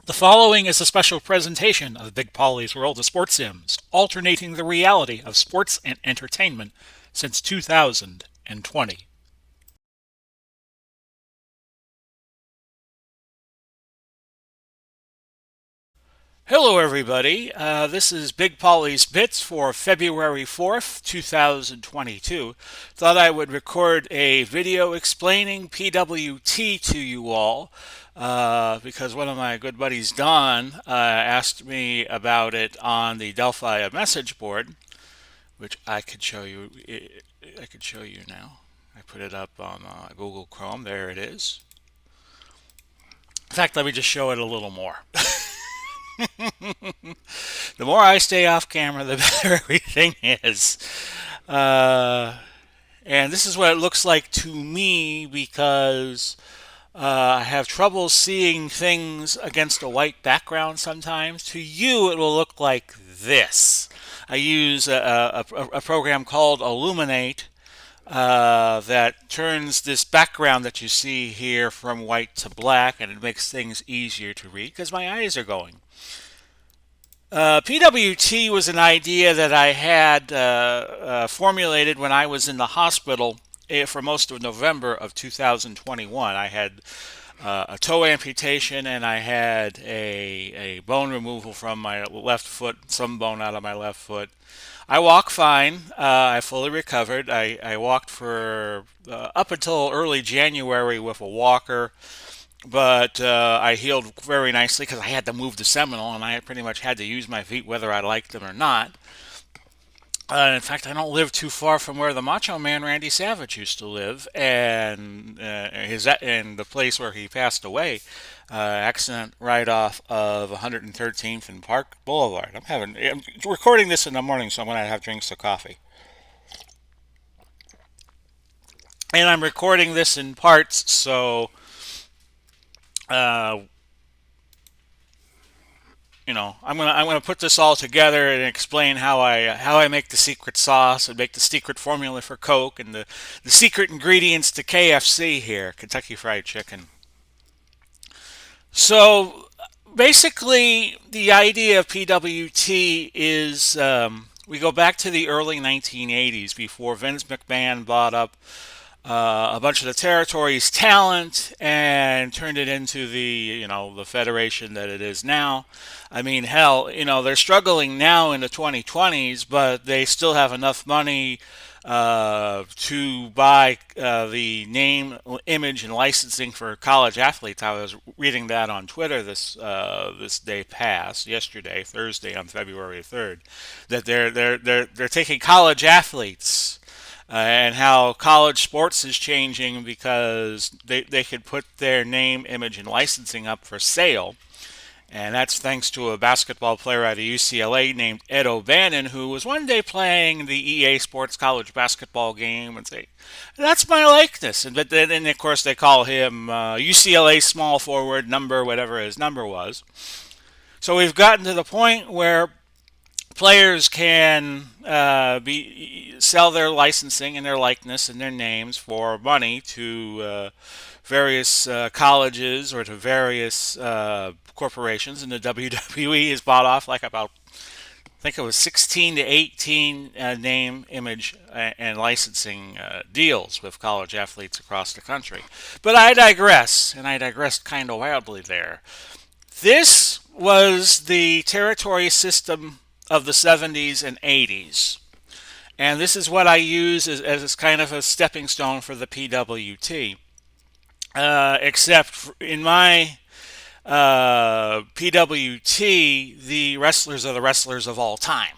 The following is a special presentation of Big Pauly's World of Sports Sims, alternating the reality of sports and entertainment since 2020. Hello, everybody. This is Big Polly's Bits for February 4th, 2022. Thought I would record a video explaining PWT to you all because one of my good buddies, Don, asked me about it on the Delphi message board, which I could show you. I could show you now. I put it up on Google Chrome. There it is. In fact, let me just show it a little more. The more I stay off camera, the better everything is. Uh, and this is what it looks like to me because I have trouble seeing things against a white background sometimes. To you, it will look like this. I use a program called Illuminate that turns this background that you see here from white to black, and it makes things easier to read because my eyes are going. PWT was an idea that I had formulated when I was in the hospital for most of November of 2021. I had a toe amputation and I had a bone removal from my left foot, some bone out of my left foot. I walk fine. I fully recovered. I walked for up until early January with a walker, but I healed very nicely because I had to move to Seminole and I pretty much had to use my feet whether I liked them or not. In fact, I don't live too far from where the Macho Man Randy Savage used to live, and his and the place where he passed away. Accident right off of 113th and Park Boulevard. I'm recording this in the morning, so I'm gonna have drinks of coffee, and I'm recording this in parts, so uh, I'm gonna put this all together and explain how I make the secret sauce and make the secret formula for Coke and the secret ingredients to KFC here, Kentucky Fried Chicken. So basically, the idea of PWT is we go back to the early 1980s before Vince McMahon bought up a bunch of the territory's talent and turned it into the federation that it is now. I mean, hell, they're struggling now in the 2020s, but they still have enough money to buy the name, image, and licensing for college athletes. I was reading that on Twitter this day past, yesterday, Thursday, on February 3rd, that they're taking college athletes and how college sports is changing because they could put their name, image, and licensing up for sale. And that's thanks to a basketball player out of UCLA named Ed O'Bannon, who was one day playing the EA Sports college basketball game and say, "That's my likeness." But then, of course, they call him UCLA small forward number, whatever his number was. So we've gotten to the point where players can be sell their licensing and their likeness and their names for money to various colleges or to various corporations, and the WWE has bought off like about I think it was 16 to 18 name, image, and licensing deals with college athletes across the country. But I digress, and I digressed kind of wildly there. This was the territory system of the 70s and 80s. And this is what I use as kind of a stepping stone for the PWT. Except in my PWT, the wrestlers are the wrestlers of all time.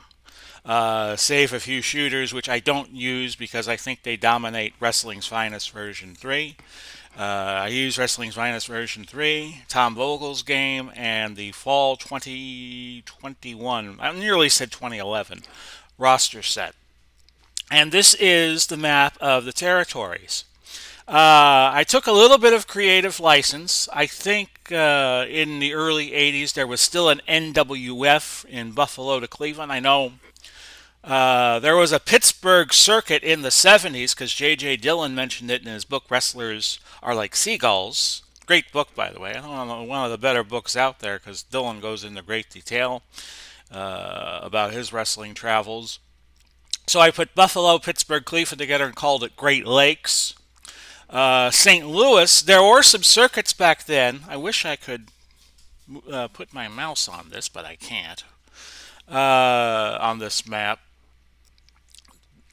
Save a few shooters, which I don't use because I think they dominate Wrestling's Finest version 3. I use Wrestling's Finest version 3, Tom Vogel's game, and the fall 2021, I nearly said 2011, roster set. And this is the map of the territories. I took a little bit of creative license. I think in the early 80s there was still an NWF in Buffalo to Cleveland. I know there was a Pittsburgh circuit in the 70s because J.J. Dillon mentioned it in his book Wrestlers Are Like Seagulls. Great book, by the way. I don't know, one of the better books out there because Dylan goes into great detail about his wrestling travels. So I put Buffalo, Pittsburgh, Cleveland together and called it Great Lakes. St. Louis, there were some circuits back then. I wish I could put my mouse on this, but I can't. On this map,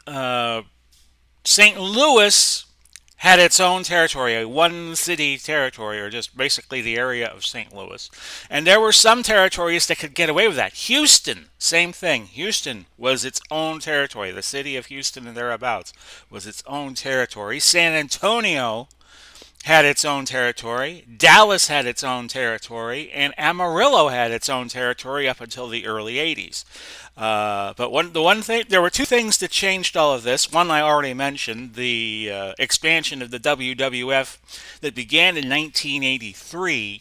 uh, St. Louis had its own territory, a one city territory, or just basically the area of St. Louis. And there were some territories that could get away with that. Houston, same thing. Houston was its own territory. The city of Houston and thereabouts was its own territory. San Antonio had its own territory. Dallas had its own territory, and Amarillo had its own territory up until the early '80s. The one thing, there were two things that changed all of this. One I already mentioned, the expansion of the WWF that began in 1983,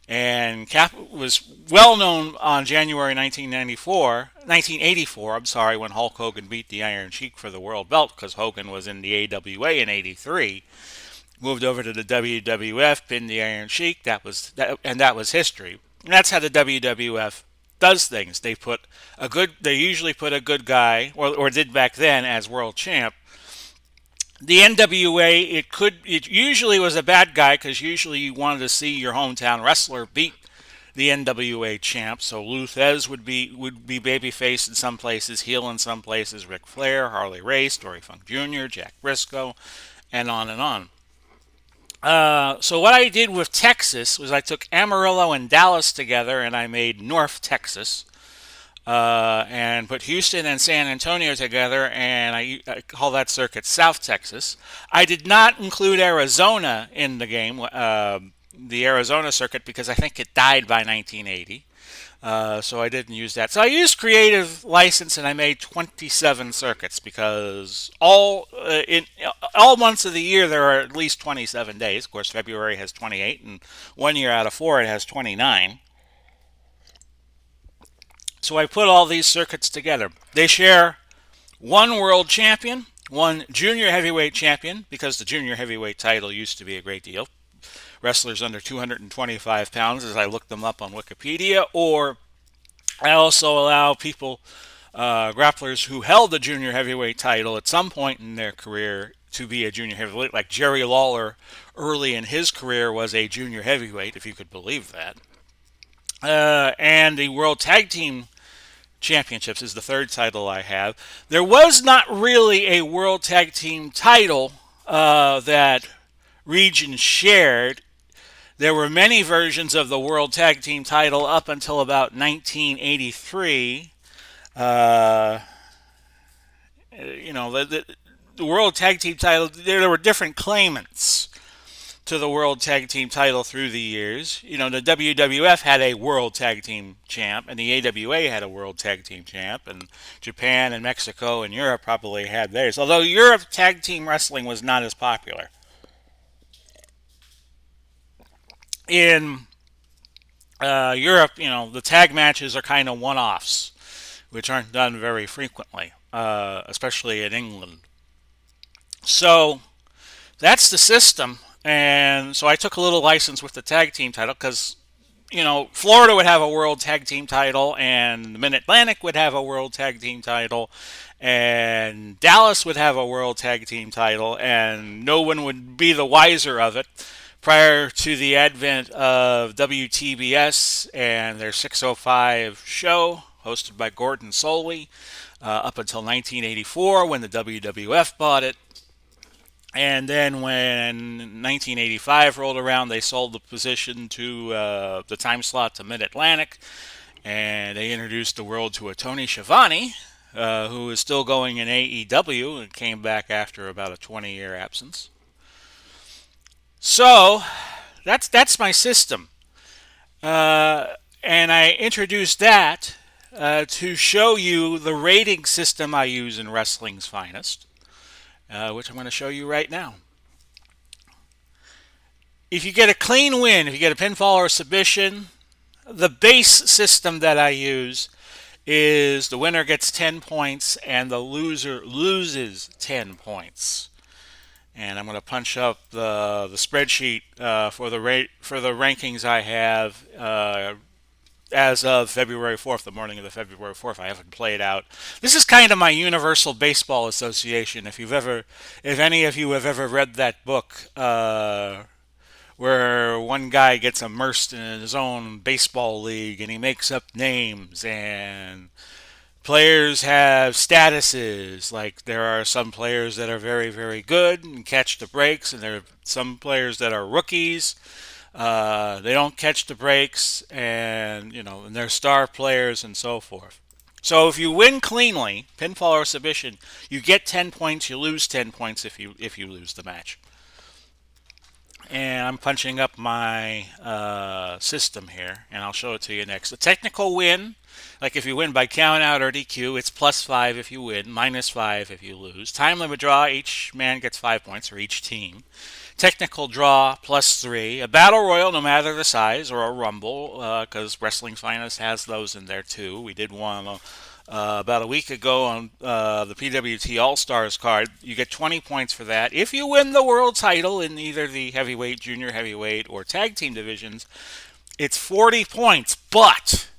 and was well known on January 1984. I'm sorry, when Hulk Hogan beat the Iron Sheik for the world belt, because Hogan was in the AWA in '83. Moved over to the WWF, pinned the Iron Sheik. That was history. And that's how the WWF does things. They usually put a good guy, or did back then, as world champ. The NWA, it usually was a bad guy because usually you wanted to see your hometown wrestler beat the NWA champ. So Lou Thez would be babyface in some places, heel in some places. Ric Flair, Harley Race, Dory Funk Jr., Jack Briscoe, and on and on. So what I did with Texas was I took Amarillo and Dallas together and I made North Texas, and put Houston and San Antonio together and I call that circuit South Texas. I did not include Arizona in the game, the Arizona circuit, because I think it died by 1980. So I didn't use that. So I used creative license and I made 27 circuits because in all months of the year there are at least 27 days. Of course, February has 28, and 1 year out of 4 it has 29. So I put all these circuits together. They share one world champion, one junior heavyweight champion, because the junior heavyweight title used to be a great deal. Wrestlers under 225 pounds, as I looked them up on Wikipedia, or I also allow people, grapplers who held the junior heavyweight title at some point in their career to be a junior heavyweight, like Jerry Lawler early in his career was a junior heavyweight, if you could believe that. And the World Tag Team Championships is the third title I have. There was not really a World Tag Team title that region shared. There were many versions of the World Tag Team title up until about 1983. The World Tag Team title, there were different claimants to the World Tag Team title through the years. The WWF had a World Tag Team champ, and the AWA had a World Tag Team champ, and Japan and Mexico and Europe probably had theirs. Although Europe tag team wrestling was not as popular. In Europe, the tag matches are kind of one-offs, which aren't done very frequently, especially in England. So that's the system. And so I took a little license with the tag team title because, Florida would have a world tag team title, and the Mid-Atlantic would have a world tag team title, and Dallas would have a world tag team title, and no one would be the wiser of it prior to the advent of WTBS and their 605 show hosted by Gordon Soley, up until 1984 when the WWF bought it. And then when 1985 rolled around, they sold the position to the time slot to Mid-Atlantic, and they introduced the world to a Tony Schiavone, who is still going in AEW and came back after about a 20-year absence. So that's my system, and I introduced that to show you the rating system I use in Wrestling's Finest, which I'm going to show you right now. If you get a clean win, if you get a pinfall or a submission, the base system that I use is the winner gets 10 points and the loser loses 10 points. and I'm going to punch up the spreadsheet for the rankings I have as of February 4th, the morning of the February 4th. I haven't played out. This is kind of my Universal Baseball Association. If any of you have ever read that book, where one guy gets immersed in his own baseball league and he makes up names and players have statuses. Like there are some players that are very, very good and catch the breaks, and there are some players that are rookies. They don't catch the breaks, and they're star players and so forth. So if you win cleanly, pinfall or submission, you get 10 points. You lose 10 points if you lose the match. And I'm punching up my system here, and I'll show it to you next. The technical win, like if you win by count out or DQ, it's +5 if you win, -5 if you lose. Time limit draw, each man gets 5 points, or each team. Technical draw, +3. A battle royal, no matter the size, or a rumble, because Wrestling Finest has those in there too. We did one about a week ago on the PWT All Stars card. You get 20 points for that. If you win the world title in either the heavyweight, junior heavyweight, or tag team divisions, it's 40 points, but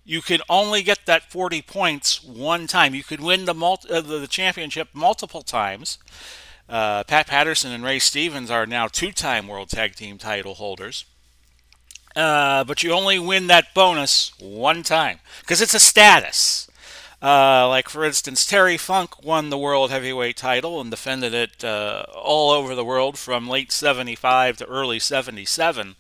you can only get that 40 points one time. You could win the championship multiple times. Pat Patterson and Ray Stevens are now two-time World Tag Team title holders. But you only win that bonus one time because it's a status. Like, for instance, Terry Funk won the World Heavyweight title and defended it all over the world from late 75 to early 77.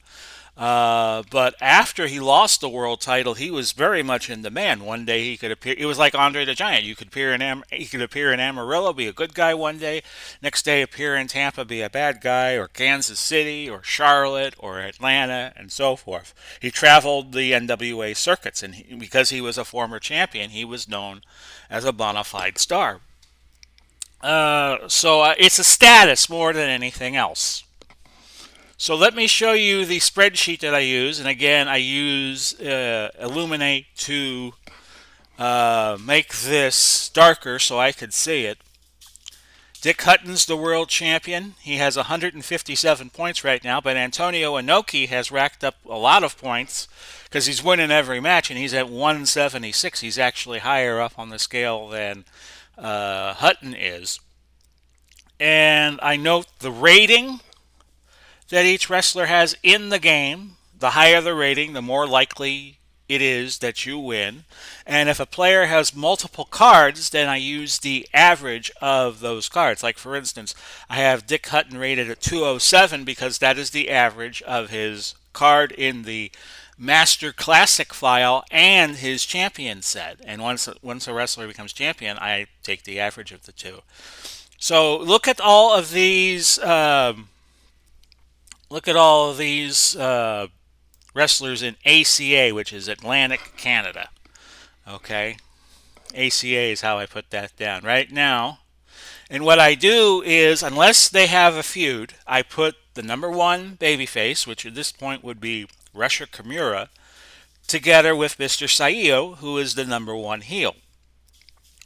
But after he lost the world title, he was very much in demand. One day he could appear. It was like Andre the Giant. He could appear in Amarillo, be a good guy one day. Next day, appear in Tampa, be a bad guy, or Kansas City, or Charlotte, or Atlanta, and so forth. He traveled the NWA circuits, and because he was a former champion, he was known as a bona fide star. So it's a status more than anything else. So let me show you the spreadsheet that I use. And again, I use Illuminate to make this darker so I could see it. Dick Hutton's the world champion. He has 157 points right now, but Antonio Inoki has racked up a lot of points because he's winning every match, and he's at 176. He's actually higher up on the scale than Hutton is. And I note the rating that each wrestler has in the game. The higher the rating, the more likely it is that you win. And if a player has multiple cards, then I use the average of those cards. Like, for instance, I have Dick Hutton rated at 207 because that is the average of his card in the Master Classic file and his champion set. And once a wrestler becomes champion, I take the average of the two. So look at all of these. Wrestlers in ACA, which is Atlantic Canada. Okay, ACA is how I put that down right now. And what I do is, unless they have a feud, I put the number one babyface, which at this point would be Rusher Kimura, together with Mr. Saio, who is the number one heel.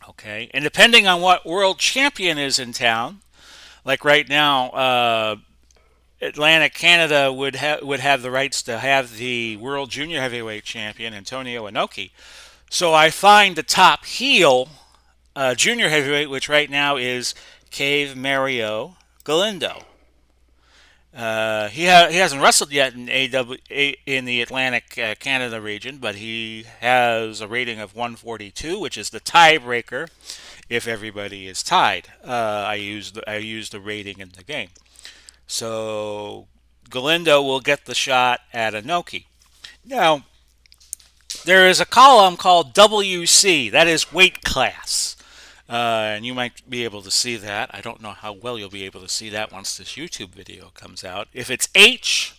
Okay, and depending on what world champion is in town, like right now, Atlantic Canada would have the rights to have the World Junior Heavyweight Champion Antonio Inoki. So I find the top heel Junior Heavyweight, which right now is Cave Mario Galindo. He hasn't wrestled yet in in the Atlantic Canada region, but he has a rating of 142, which is the tiebreaker if everybody is tied. I use the rating in the game. So Galindo will get the shot at Inoki. Now, there is a column called WC, that is weight class. And you might be able to see that. I don't know how well you'll be able to see that once this YouTube video comes out. If it's H,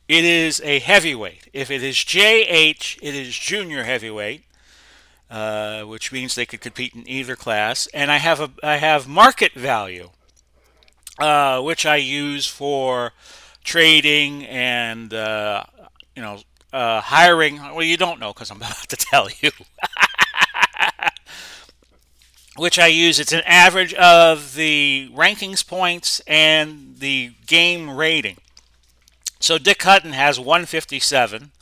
it is a heavyweight. If it is JH, it is junior heavyweight, which means they could compete in either class. And I have market value, which I use for trading and hiring. Well, you don't know because I'm about to tell you. which I use. It's an average of the rankings points and the game rating. So Dick Hutton has 157.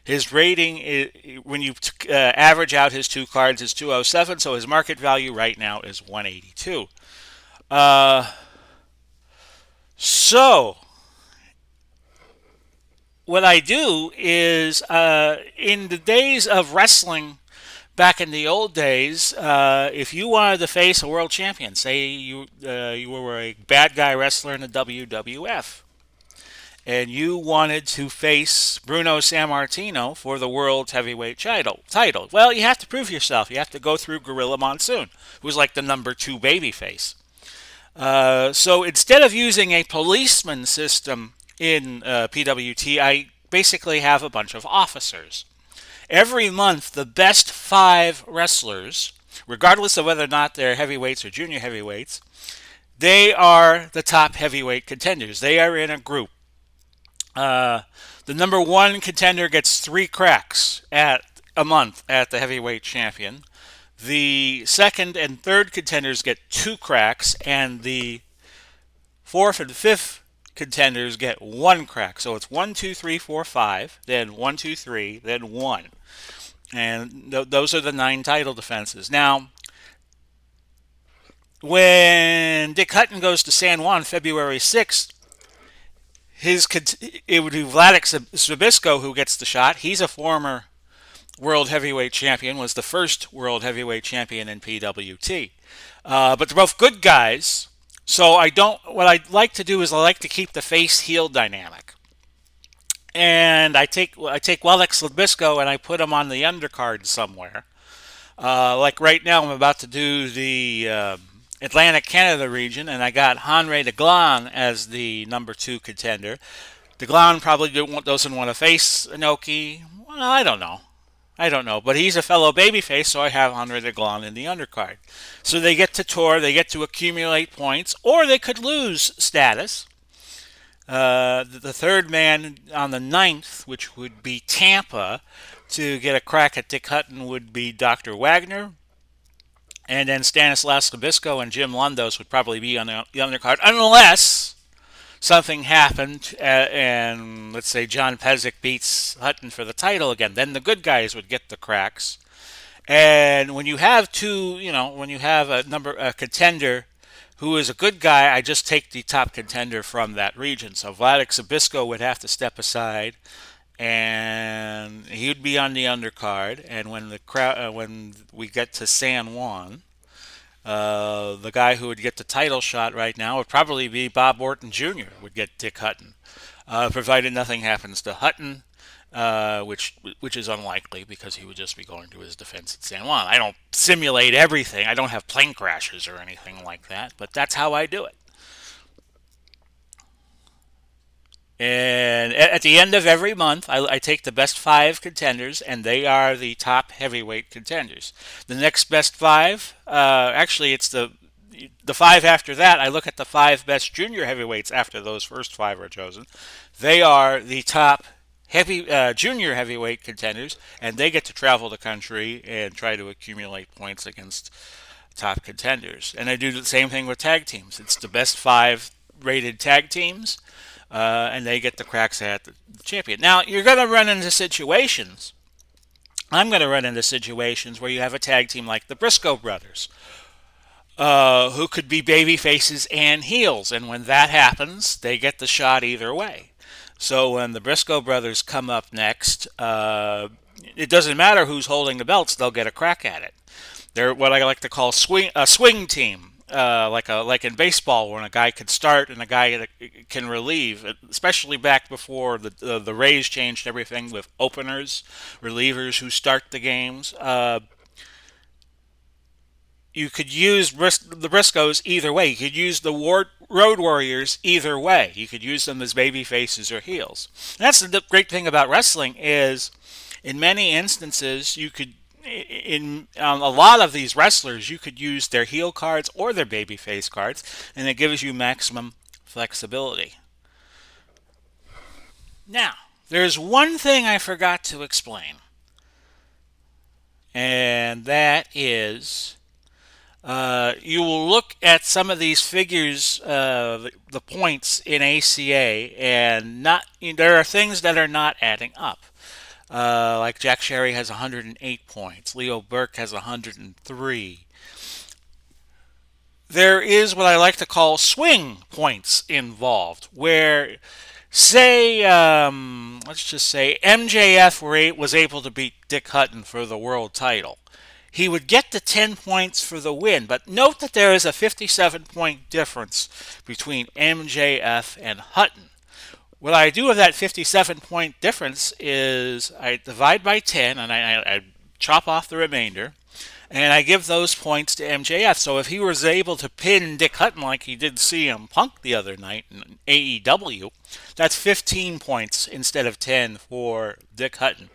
His rating, when you average out his two cards, is 207. So his market value right now is 182. Uh, so what I do is, in the days of wrestling, back in the old days, if you wanted to face a world champion, say you were a bad guy wrestler in the WWF, and you wanted to face Bruno Sammartino for the world heavyweight title, well, you have to prove yourself. You have to go through Gorilla Monsoon, who's like the number two babyface. So instead of using a policeman system in PWT, I basically have a bunch of officers. Every month, the best five wrestlers, regardless of whether or not they're heavyweights or junior heavyweights, they are the top heavyweight contenders. They are in a group. Uh, the number one contender gets three cracks at a month at the heavyweight champion. The second and third contenders get two cracks, and the fourth and fifth contenders get one crack. So it's one, two, three, four, five, then one, two, three, then one. And those are the nine title defenses. Now, when Dick Hutton goes to San Juan February 6th, it would be Vladek Zabisco who gets the shot. He's a former world heavyweight champion, was the first world heavyweight champion in PWT. But they're both good guys. So what I like to do is I like to keep the face heel dynamic. And I take Walex Labisco and I put him on the undercard somewhere. Like right now, I'm about to do the Atlantic Canada region, and I got Henry DeGlan as the number two contender. DeGlan probably doesn't want to face Inoki. Well, I don't know, but he's a fellow babyface, so I have Henry DeGlan in the undercard. So they get to tour, they get to accumulate points, or they could lose status. The third man on the ninth, which would be Tampa, to get a crack at Dick Hutton would be Dr. Wagner. And then Stanislas Labisco and Jim Lundos would probably be on the undercard, unless something happened and let's say John Pezic beats Hutton for the title again. Then the good guys would get the cracks. And when you have when you have a contender who is a good guy, I just take the top contender from that region. So Vladek Zabisco would have to step aside, and he would be on the undercard. And when we get to San Juan, the guy who would get the title shot right now would probably be Bob Orton Jr. would get Dick Hutton, provided nothing happens to Hutton. Which is unlikely because he would just be going to his defense at San Juan. I don't simulate everything. I don't have plane crashes or anything like that, but that's how I do it. And at the end of every month, I take the best five contenders, and they are the top heavyweight contenders. The next best five, actually, it's the five after that. I look at the five best junior heavyweights after those first five are chosen. They are the top junior heavyweight contenders, and they get to travel the country and try to accumulate points against top contenders. And I do the same thing with tag teams. It's the best five rated tag teams, and they get the cracks at the champion. Now, you're going to run into situations. I'm going to run into situations where you have a tag team like the Briscoe brothers, who could be baby faces and heels. And when that happens, they get the shot either way. So when the Briscoe brothers come up next, it doesn't matter who's holding the belts; they'll get a crack at it. They're what I like to call a swing team, like in baseball, when a guy could start and a guy can relieve. Especially back before the Rays changed everything with openers, relievers who start the games. You could use the Briscoes either way. You could use the Road Warriors either way. You could use them as baby faces or heels. And that's the great thing about wrestling is, in many instances, you could, in a lot of these wrestlers, you could use their heel cards or their baby face cards, and it gives you maximum flexibility. Now, there's one thing I forgot to explain, and that is You will look at some of these figures, the points in ACA, and not there are things that are not adding up. Like Jack Sherry has 108 points, Leo Burke has 103. There is what I like to call swing points involved, where say, let's just say MJF was able to beat Dick Hutton for the world title. He would get the 10 points for the win, but note that there is a 57-point difference between MJF and Hutton. What I do with that 57-point difference is I divide by 10 and I chop off the remainder and I give those points to MJF. So if he was able to pin Dick Hutton like he did CM Punk the other night in AEW, that's 15 points instead of 10 for Dick Hutton.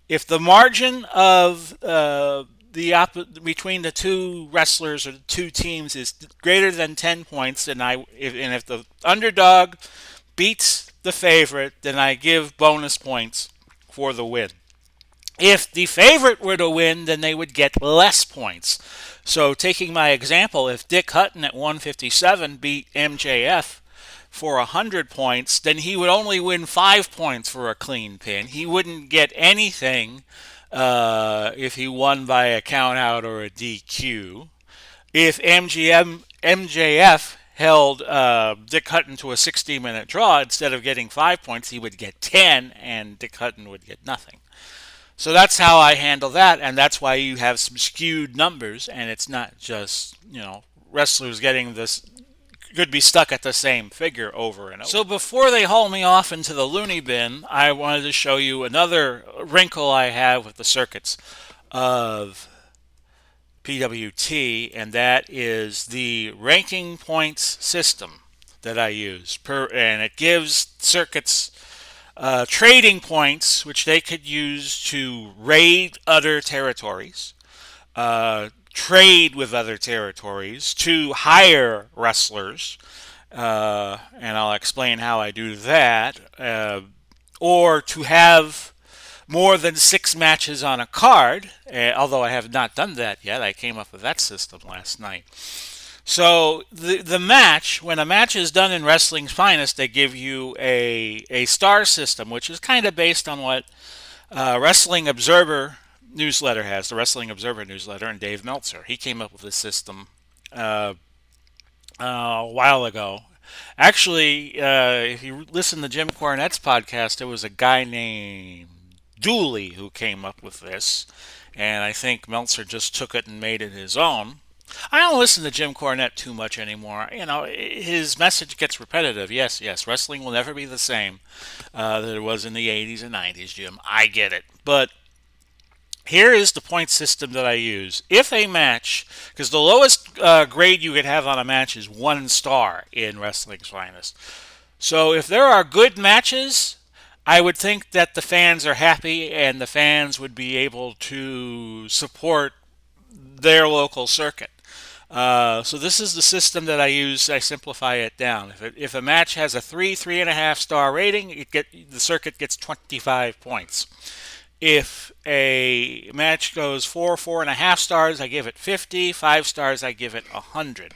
If the margin of between the two wrestlers or the two teams is greater than 10 points, then if the underdog beats the favorite, then I give bonus points for the win. If the favorite were to win, then they would get less points. So, taking my example, if Dick Hutton at 157 beat MJF for 100 points, then he would only win 5 points for a clean pin. He wouldn't get anything if he won by a count out or a DQ. If MJF held Dick Hutton to a 60-minute draw, instead of getting 5 points, he would get 10, and Dick Hutton would get nothing. So that's how I handle that, and that's why you have some skewed numbers, and it's not just, wrestlers getting this could be stuck at the same figure over and over. So before they haul me off into the loony bin, I wanted to show you another wrinkle I have with the circuits of PWT, and that is the ranking points system that I use. And it gives circuits trading points, which they could use to raid other territories, trade with other territories, to hire wrestlers, and I'll explain how I do that, or to have more than 6 matches on a card, although I have not done that yet. I came up with that system last night. So the match, when a match is done in Wrestling's Finest, they give you a star system, which is kind of based on what Wrestling Observer newsletter has, the Wrestling Observer newsletter, and Dave Meltzer. He came up with this system a while ago. Actually, if you listen to Jim Cornette's podcast, there was a guy named Dooley who came up with this, and I think Meltzer just took it and made it his own. I don't listen to Jim Cornette too much anymore. His message gets repetitive. Yes, yes, wrestling will never be the same that it was in the 80s and 90s, Jim. I get it. But here is the point system that I use. If a match, because the lowest grade you could have on a match is 1 star in Wrestling's Finest. So if there are good matches, I would think that the fans are happy and the fans would be able to support their local circuit. So this is the system that I use. I simplify it down. If a match has a 3.5 star rating, the circuit gets 25 points. If a match goes 4.5 stars, I give it 50. 5 stars, I give it 100.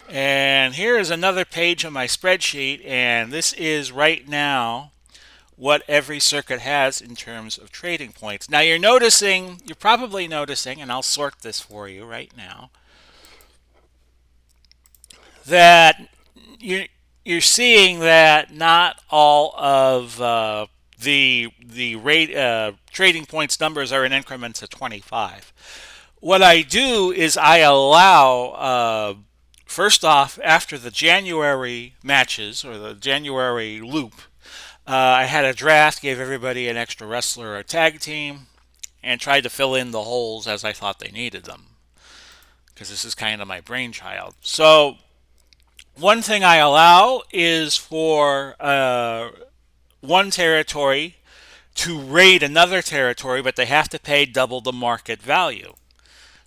And here is another page of my spreadsheet, and this is right now what every circuit has in terms of trading points. Now you're probably noticing, and I'll sort this for you right now, that you're seeing that not all of the rate trading points numbers are in increments of 25. What I do is I allow first off, after the January matches or the January loop, I had a draft, gave everybody an extra wrestler or a tag team, and tried to fill in the holes as I thought they needed them, because this is kind of my brainchild. So one thing I allow is for one territory to raid another territory, but they have to pay double the market value.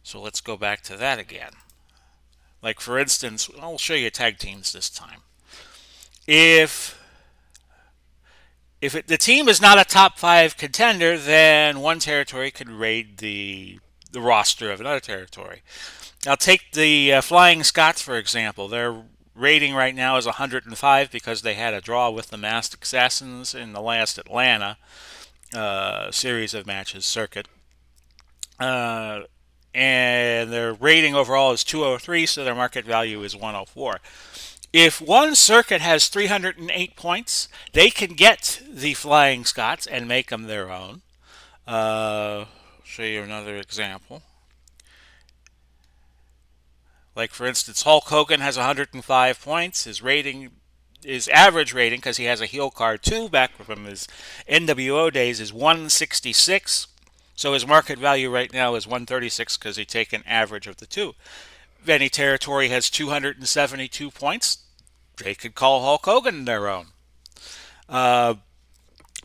So let's go back to that again. Like, for instance, I'll show you tag teams this time. If the team is not a top 5 contender, then one territory could raid the the roster of another territory. Now take the Flying Scots for example. Their rating right now is 105 because they had a draw with the Masked Assassins in the last Atlanta series of matches circuit. Uh, and their rating overall is 203, so their market value is 104. If one circuit has 308 points, they can get the Flying Scots and make them their own. Show you another example. Like for instance, Hulk Hogan has 105 points. His average rating, because he has a heel card too, back from his NWO days, is 166. So his market value right now is 136 because he take an average of the two. If any territory has 272 points, they could call Hulk Hogan their own. Uh,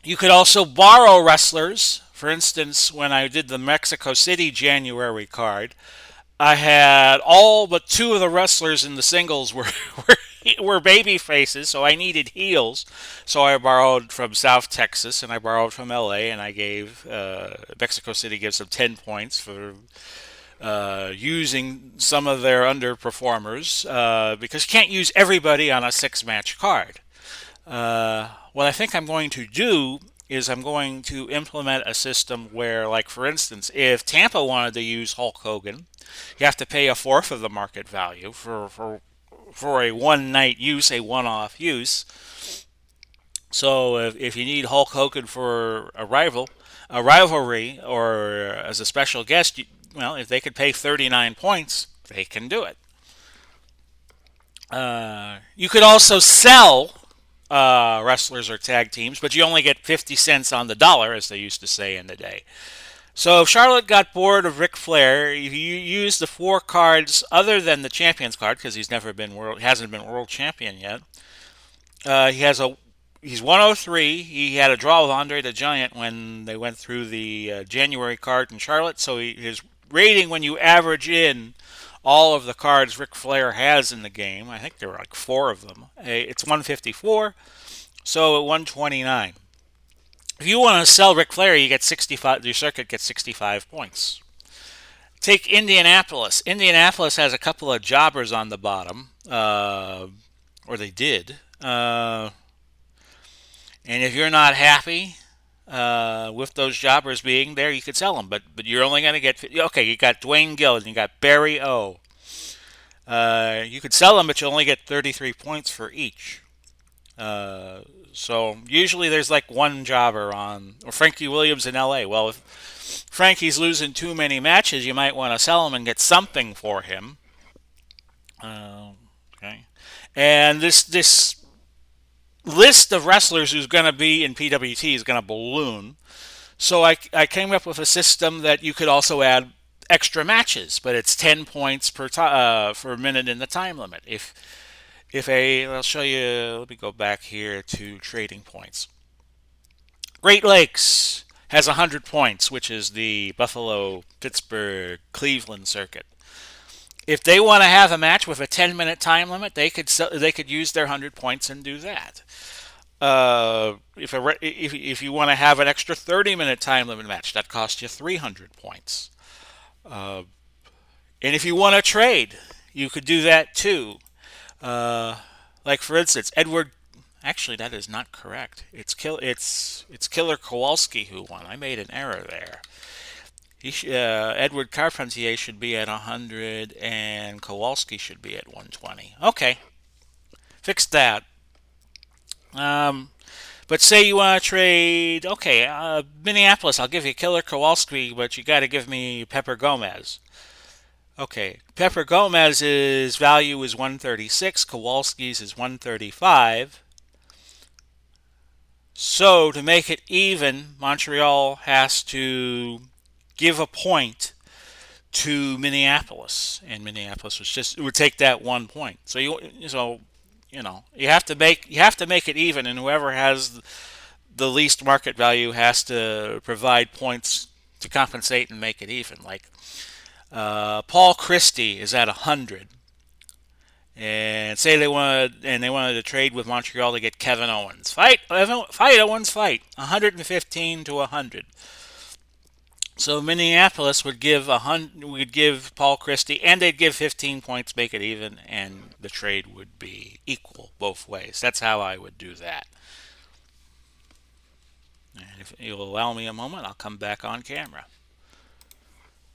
you could also borrow wrestlers. For instance, when I did the Mexico City January card, I had all but two of the wrestlers in the singles were baby faces, so I needed heels. So I borrowed from South Texas and I borrowed from LA, and I gave Mexico City gives them 10 points for using some of their underperformers because you can't use everybody on a six-match card. What I think I'm going to do is I'm going to implement a system where, like for instance, if Tampa wanted to use Hulk Hogan, you have to pay a fourth of the market value for a one night use, a one off use. So if you need Hulk Hogan for a rivalry, or as a special guest, well, if they could pay 39 points, they can do it. You could also sell wrestlers or tag teams, but you only get 50 cents on the dollar, as they used to say in the day. So if Charlotte got bored of Ric Flair, if you use the four cards other than the champions card, because hasn't been world champion yet. He's 103. He had a draw with Andre the Giant when they went through the January card in Charlotte. So his rating, when you average in all of the cards Ric Flair has in the game, I think there were like four of them. It's 154. So at 129. If you want to sell Ric Flair, you get 65. Your circuit gets 65 points. Take Indianapolis. Indianapolis has a couple of jobbers on the bottom, or they did. And if you're not happy with those jobbers being there, you could sell them. But you're only going to get, okay. You got Dwayne Gill and you got Barry O. You could sell them, but you only get 33 points for each. So usually there's like one jobber on, or Frankie Williams in LA. Well, if Frankie's losing too many matches, you might want to sell him and get something for him. Okay. And this list of wrestlers who's going to be in PWT is going to balloon. So I came up with a system that you could also add extra matches, but it's 10 points for a minute in the time limit. I'll show you, let me go back here to trading points. Great Lakes has 100 points, which is the Buffalo, Pittsburgh, Cleveland circuit. If they want to have a match with a 10-minute time limit, they could use their 100 points and do that. If you want to have an extra 30-minute time limit match, that costs you 300 points. And if you want to trade, you could do that too. Like for instance, Actually, that is not correct. It's Killer Kowalski who won. I made an error there. Edward Carpentier should be at 100 and Kowalski should be at 120. Okay, fixed that. But say you want to trade, okay, Minneapolis, I'll give you Killer Kowalski, but you got to give me Pepper Gomez. Okay, Pepper Gomez's value is 136, Kowalski's is 135. So to make it even, Montreal has to give a point to Minneapolis, and Minneapolis would take that 1 point. So you have to make it even, and whoever has the least market value has to provide points to compensate and make it even. Like Paul Christie is at 100, and say they wanted to trade with Montreal to get Kevin Owens. Fight Owens, fight 115 to 100. So Minneapolis would give Paul Christie, and they'd give 15 points, make it even, and the trade would be equal both ways. That's how I would do that. And if you'll allow me a moment, I'll come back on camera.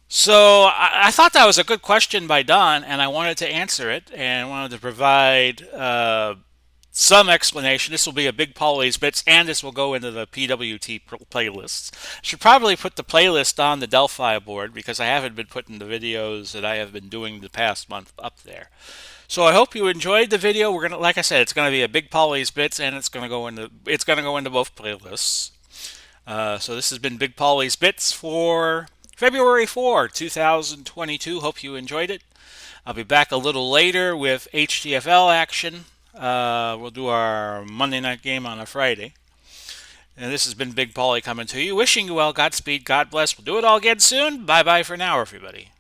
So I thought that was a good question by Don, and I wanted to answer it, and wanted to provide some explanation. This will be a big Pauly's bits, and this will go into the PWT playlists. Should probably put the playlist on the Delphi board because I haven't been putting the videos that I have been doing the past month up there. So I hope you enjoyed the video. We're gonna, like I said, it's gonna be a big Pauly's bits, and it's gonna go into both playlists. So this has been Big Pauly's bits for February 4, 2022. Hope you enjoyed it. I'll be back a little later with HTFL action. We'll do our Monday night game on a Friday. And this has been Big Pauly coming to you. Wishing you well, Godspeed, God bless. We'll do it all again soon. Bye bye for now, everybody.